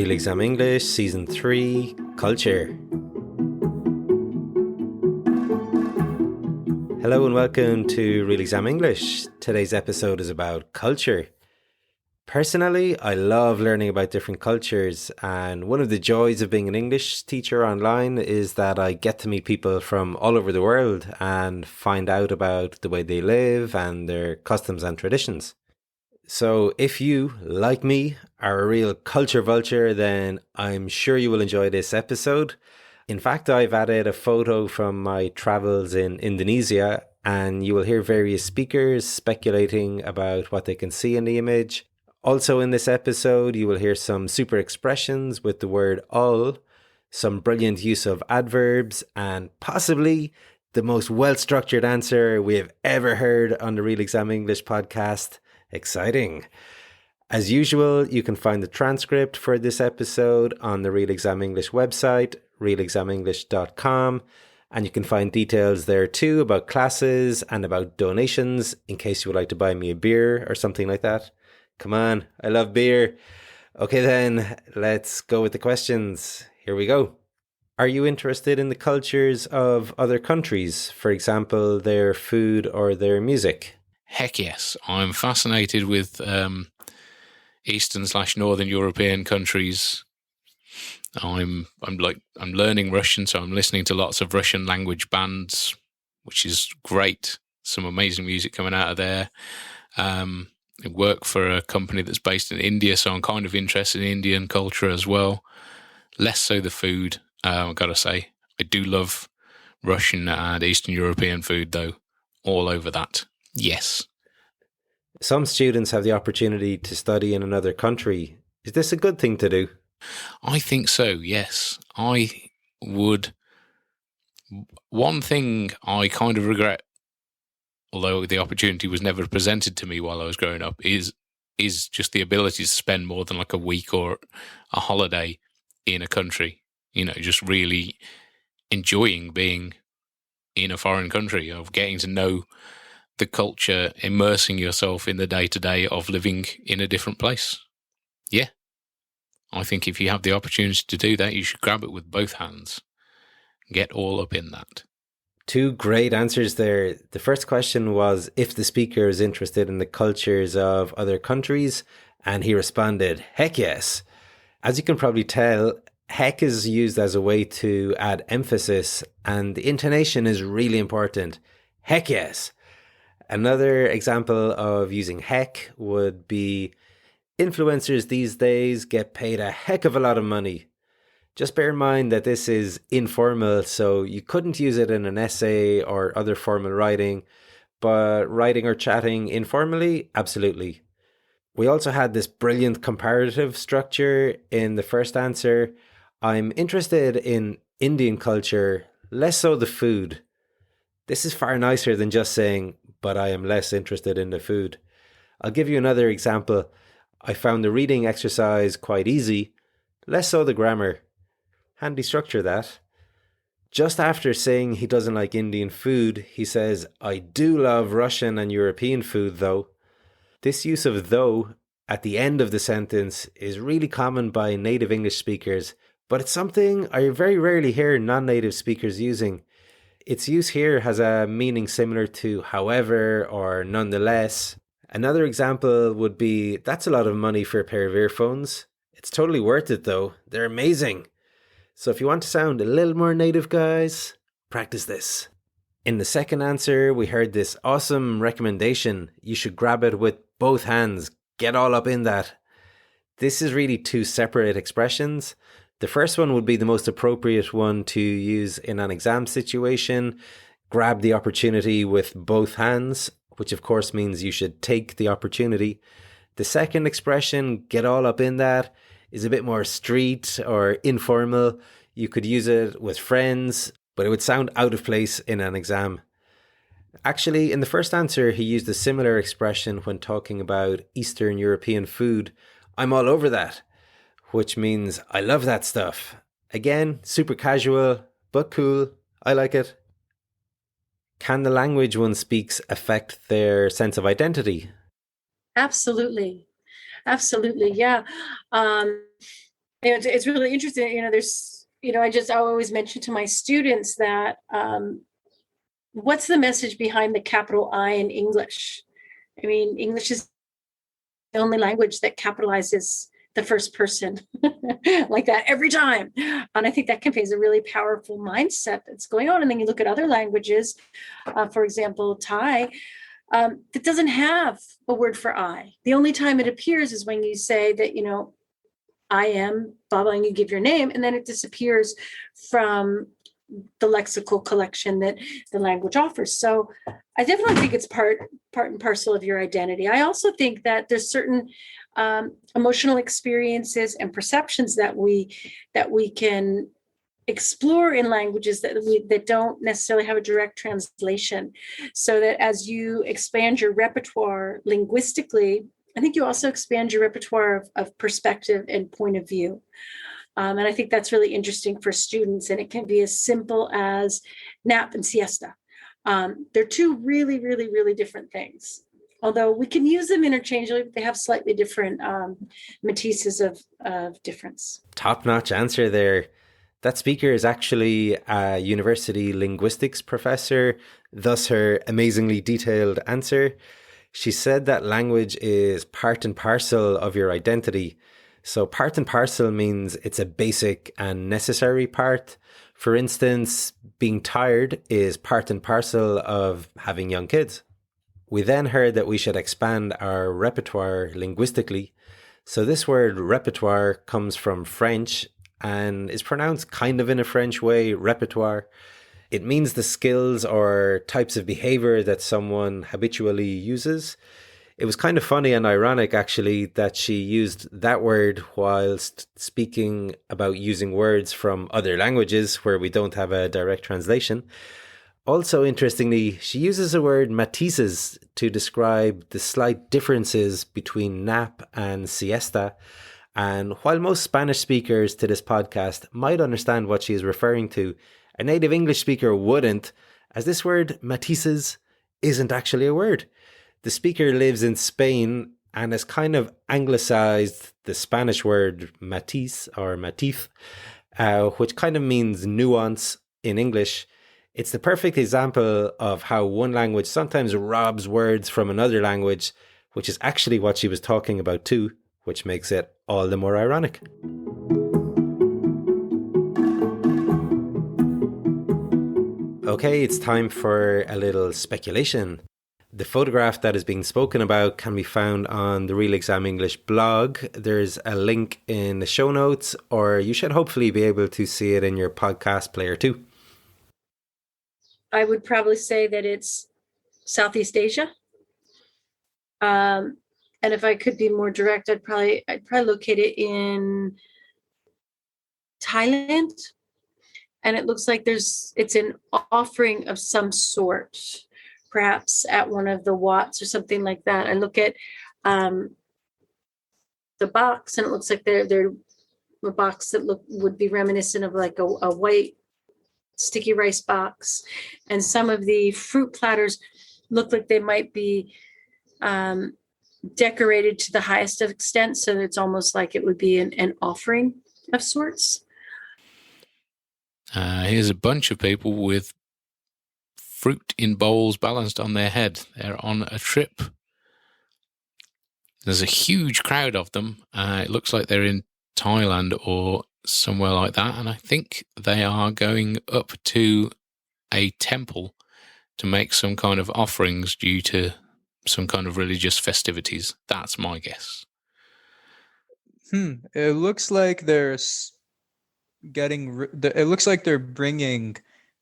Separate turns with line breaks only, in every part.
Real Exam English, Season 3, Culture. Hello and welcome to Real Exam English. Today's episode is about culture. Personally, I love learning about different cultures, and one of the joys of being an English teacher online is that I get to meet people from all over the world and find out about the way they live and their customs and traditions. So if you, like me, are a real culture vulture, then I'm sure you will enjoy this episode. In fact, I've added a photo from my travels in Indonesia, and you will hear various speakers speculating about what they can see in the image. Also in this episode, you will hear some super expressions with the word all, some brilliant use of adverbs, and possibly the most well-structured answer we have ever heard on the Real Exam English podcast. Exciting. As usual, you can find the transcript for this episode on the Real Exam English website, realexamenglish.com, and you can find details there too about classes and about donations in case you would like to buy me a beer or something like that. Come on, I love beer. Okay then, let's go with the questions. Here we go. Are you interested in the cultures of other countries? For example, their food or their music?
Heck yes. I'm fascinated with Eastern/Northern European countries. I'm learning Russian, so I'm listening to lots of Russian language bands, which is great. Some amazing music coming out of there. I work for a company that's based in India, so I'm kind of interested in Indian culture as well. Less so the food, I've got to say. I do love Russian and Eastern European food, though. All over that. Yes.
Some students have the opportunity to study in another country. Is this a good thing to do?
I think so, yes. I would. One thing I kind of regret, although the opportunity was never presented to me while I was growing up, is just the ability to spend more than like a week or a holiday in a country. You know, just really enjoying being in a foreign country, of getting to know the culture, immersing yourself in the day-to-day of living in a different place. Yeah. I think if you have the opportunity to do that, you should grab it with both hands. Get all up in that.
Two great answers there. The first question was if the speaker is interested in the cultures of other countries, and he responded, heck yes. As you can probably tell, heck is used as a way to add emphasis, and the intonation is really important. Heck yes. Another example of using heck would be influencers these days get paid a heck of a lot of money. Just bear in mind that this is informal, so you couldn't use it in an essay or other formal writing, but writing or chatting informally, absolutely. We also had this brilliant comparative structure in the first answer. I'm interested in Indian culture, less so the food. This is far nicer than just saying, but I am less interested in the food. I'll give you another example. I found the reading exercise quite easy, less so the grammar. Handy structure, that. Just after saying he doesn't like Indian food, he says, I do love Russian and European food though. This use of though at the end of the sentence is really common by native English speakers, but it's something I very rarely hear non-native speakers using. Its use here has a meaning similar to however or nonetheless. Another example would be, that's a lot of money for a pair of earphones. It's totally worth it though. They're amazing. So if you want to sound a little more native, guys, practice this. In the second answer, we heard this awesome recommendation. You should grab it with both hands. Get all up in that. This is really two separate expressions. The first one would be the most appropriate one to use in an exam situation. Grab the opportunity with both hands, which of course means you should take the opportunity. The second expression, get all up in that, is a bit more street or informal. You could use it with friends, but it would sound out of place in an exam. Actually, in the first answer, he used a similar expression when talking about Eastern European food. I'm all over that, which means I love that stuff. Again, super casual, but cool. I like it. Can the language one speaks affect their sense of identity?
Absolutely. Absolutely. Yeah. It's really interesting. There's, I always mention to my students that what's the message behind the capital I in English? I mean, English is the only language that capitalizes the first person like that every time. And I think that conveys a really powerful mindset that's going on. And then you look at other languages, for example, Thai, that doesn't have a word for I. The only time it appears is when you say that, I am blah, blah, and you give your name, and then it disappears from the lexical collection that the language offers. So I definitely think it's part and parcel of your identity. I also think that there's certain emotional experiences and perceptions that we can explore in languages that don't necessarily have a direct translation. So that as you expand your repertoire linguistically, I think you also expand your repertoire of perspective and point of view. And I think that's really interesting for students. And it can be as simple as nap and siesta. They're two really, really, really different things. Although we can use them interchangeably, but they have slightly different matices of difference.
Top-notch answer there. That speaker is actually a university linguistics professor, thus her amazingly detailed answer. She said that language is part and parcel of your identity. So part and parcel means it's a basic and necessary part. For instance, being tired is part and parcel of having young kids. We then heard that we should expand our repertoire linguistically. So this word repertoire comes from French and is pronounced kind of in a French way, repertoire. It means the skills or types of behavior that someone habitually uses. It was kind of funny and ironic, actually, that she used that word whilst speaking about using words from other languages where we don't have a direct translation. Also, interestingly, she uses the word matices to describe the slight differences between nap and siesta. And while most Spanish speakers to this podcast might understand what she is referring to, a native English speaker wouldn't, as this word matices isn't actually a word. The speaker lives in Spain and has kind of anglicized the Spanish word matiz or matiz, which kind of means nuance in English. It's the perfect example of how one language sometimes robs words from another language, which is actually what she was talking about too, which makes it all the more ironic. Okay, it's time for a little speculation. The photograph that is being spoken about can be found on the Real Exam English blog. There's a link in the show notes, or you should hopefully be able to see it in your podcast player too.
I would probably say that it's Southeast Asia. And if I could be more direct, I'd probably locate it in Thailand. And it looks like it's an offering of some sort, perhaps at one of the Watts or something like that. I look at the box, and it looks like they're a box that would be reminiscent of like a white sticky rice box. And some of the fruit platters look like they might be decorated to the highest extent, so it's almost like it would be an offering of sorts.
Here's a bunch of people with fruit in bowls balanced on their head. They're on a trip. There's a huge crowd of them. It looks like they're in Thailand or somewhere like that. And I think they are going up to a temple to make some kind of offerings due to some kind of religious festivities. That's my guess.
It looks like it looks like they're bringing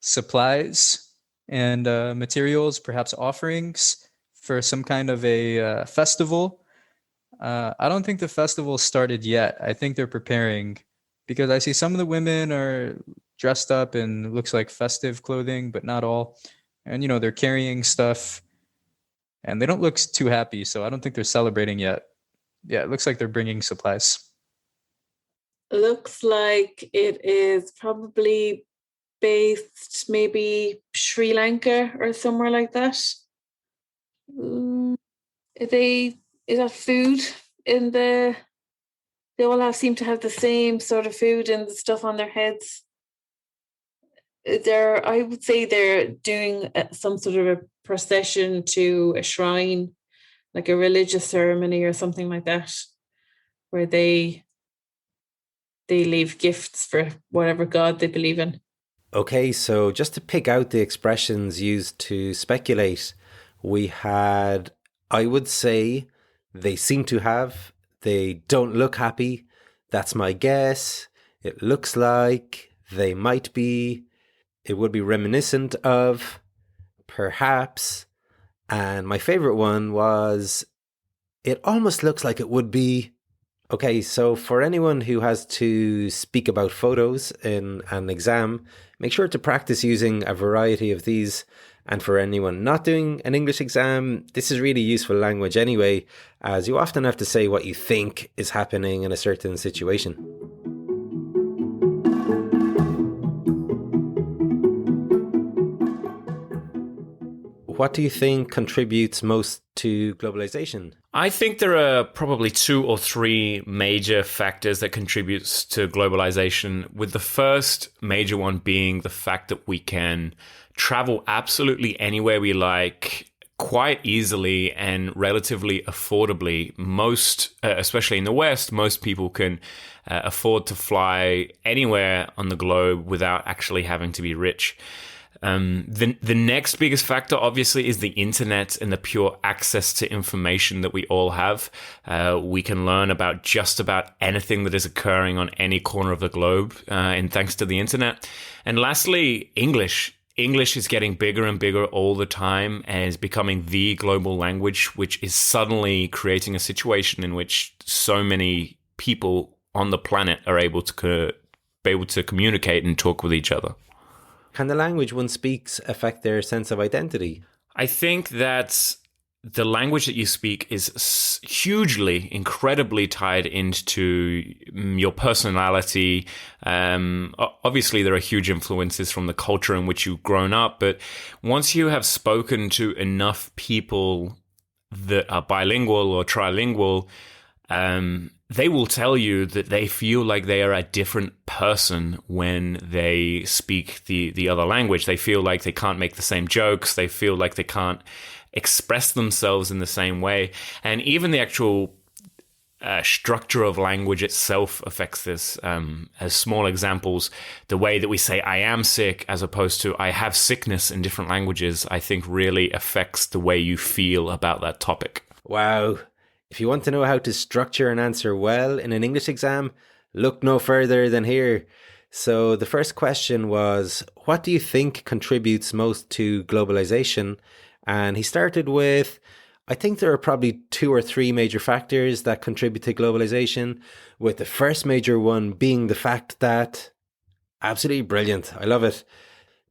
supplies and materials, perhaps offerings for some kind of a festival. I don't think the festival started yet. I think they're preparing, because I see some of the women are dressed up in looks like festive clothing, but not all. And, they're carrying stuff and they don't look too happy. So I don't think they're celebrating yet. Yeah, it looks like they're bringing supplies.
Looks like it is probably based maybe Sri Lanka or somewhere like that. Is that food in the they all seem to have the same sort of food and stuff on their heads. I would say they're doing some sort of a procession to a shrine, like a religious ceremony or something like that, where they leave gifts for whatever god they believe in.
Okay, so just to pick out the expressions used to speculate, we had, I would say, they seem to have, they don't look happy, that's my guess, it looks like, they might be, it would be reminiscent of, perhaps, and my favorite one was, it almost looks like it would be. Okay, so for anyone who has to speak about photos in an exam, make sure to practice using a variety of these. And for anyone not doing an English exam, this is really useful language anyway, as you often have to say what you think is happening in a certain situation. What do you think contributes most to globalization?
I think there are probably 2 or 3 major factors that contributes to globalization, with the first major one being the fact that we can travel absolutely anywhere we like quite easily and relatively affordably. Most, especially in the West, most people can afford to fly anywhere on the globe without actually having to be rich. The next biggest factor, obviously, is the internet and the pure access to information that we all have. We can learn about just about anything that is occurring on any corner of the globe, and thanks to the internet. And lastly, English. English is getting bigger and bigger all the time and is becoming the global language, which is suddenly creating a situation in which so many people on the planet are able to communicate and talk with each other.
Can the language one speaks affect their sense of identity?
I think that the language that you speak is hugely, incredibly tied into your personality. Obviously, there are huge influences from the culture in which you've grown up, but once you have spoken to enough people that are bilingual or trilingual, they will tell you that they feel like they are a different person when they speak the other language. They feel like they can't make the same jokes. They feel like they can't express themselves in the same way. And even the actual structure of language itself affects this. As small examples, the way that we say I am sick as opposed to I have sickness in different languages, I think really affects the way you feel about that topic.
Wow. If you want to know how to structure an answer well in an English exam, look no further than here. So the first question was, what do you think contributes most to globalization? And he started with, I think there are probably 2 or 3 major factors that contribute to globalization, with the first major one being the fact that, absolutely brilliant, I love it.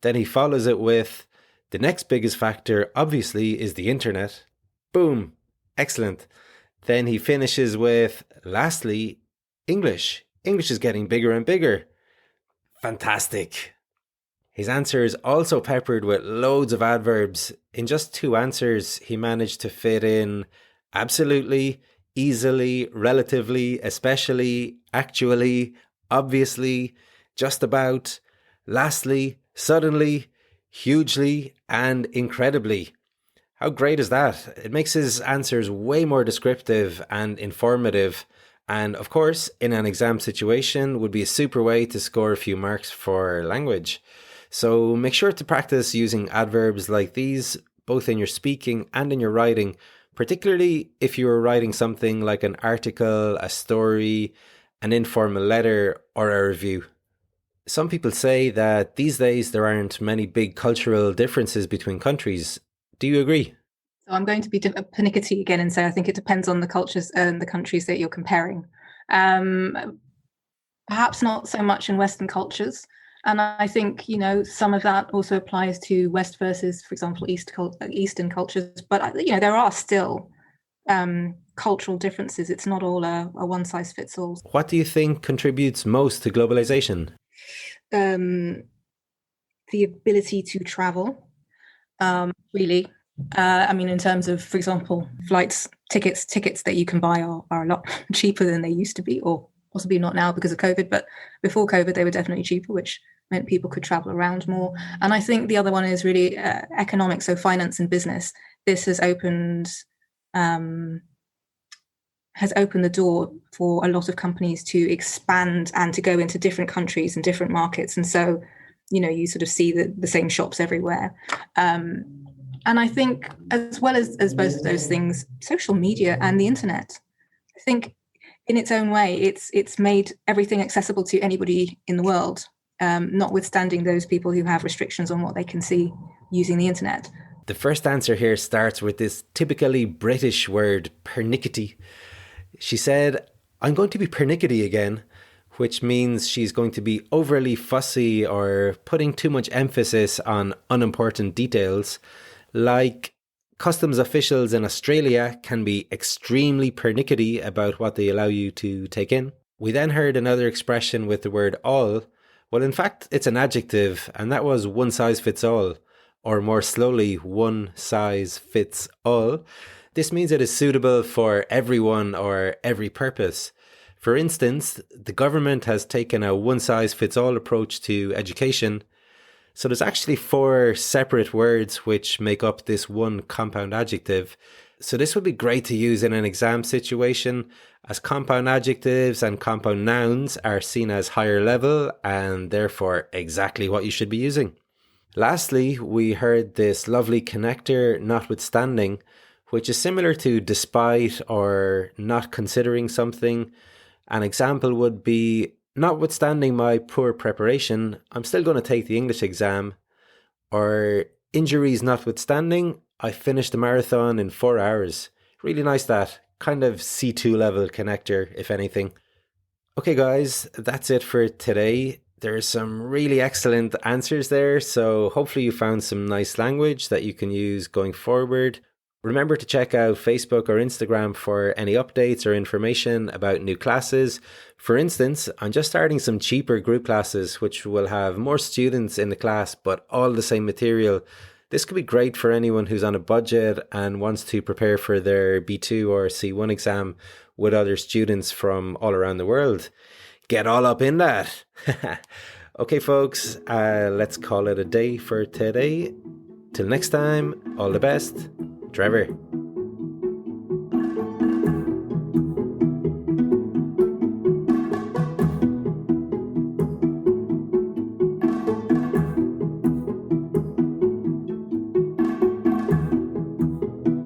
Then he follows it with, the next biggest factor obviously is the internet. Boom, excellent. Then he finishes with, lastly, English. English is getting bigger and bigger. Fantastic. His answer is also peppered with loads of adverbs. In just 2 answers, he managed to fit in absolutely, easily, relatively, especially, actually, obviously, just about, lastly, suddenly, hugely, and incredibly. How great is that? It makes his answers way more descriptive and informative. And of course, in an exam situation, would be a super way to score a few marks for language. So make sure to practice using adverbs like these, both in your speaking and in your writing, particularly if you are writing something like an article, a story, an informal letter, or a review. Some people say that these days there aren't many big cultural differences between countries. Do you agree?
So I'm going to be pernickety again and say I think it depends on the cultures and the countries that you're comparing. Perhaps not so much in Western cultures. And I think, some of that also applies to West versus, for example, Eastern cultures. But, there are still cultural differences. It's not all a one-size-fits-all.
What do you think contributes most to globalization?
The ability to travel, really. In terms of, for example, tickets that you can buy are a lot cheaper than they used to be, or Possibly not now because of COVID, but before COVID, they were definitely cheaper, which meant people could travel around more. And I think the other one is really economics, so finance and business. This has opened the door for a lot of companies to expand and to go into different countries and different markets. And so, you sort of see the same shops everywhere. And I think as well as both of those things, social media and the internet, I think in its own way, it's made everything accessible to anybody in the world, notwithstanding those people who have restrictions on what they can see using the internet.
The first answer here starts with this typically British word, pernickety. She said, I'm going to be pernickety again, which means she's going to be overly fussy or putting too much emphasis on unimportant details. Like, customs officials in Australia can be extremely pernickety about what they allow you to take in. We then heard another expression with the word all. Well, in fact, it's an adjective, and that was one size fits all, or more slowly, one size fits all. This means it is suitable for everyone or every purpose. For instance, the government has taken a one size fits all approach to education. So there's actually 4 separate words which make up this one compound adjective. So this would be great to use in an exam situation, as compound adjectives and compound nouns are seen as higher level and therefore exactly what you should be using. Lastly, we heard this lovely connector, notwithstanding, which is similar to despite or not considering something. An example would be, notwithstanding my poor preparation, I'm still going to take the English exam. Or, injuries notwithstanding, I finished the marathon in 4 hours. Really nice, that kind of C2 level connector, if anything. Okay guys, that's it for today. There's some really excellent answers there, so hopefully you found some nice language that you can use going forward. Remember to check out Facebook or Instagram for any updates or information about new classes. For instance, I'm just starting some cheaper group classes which will have more students in the class but all the same material. This could be great for anyone who's on a budget and wants to prepare for their B2 or C1 exam with other students from all around the world. Get all up in that. Okay folks, let's call it a day for today. Till next time, all the best. Trevor.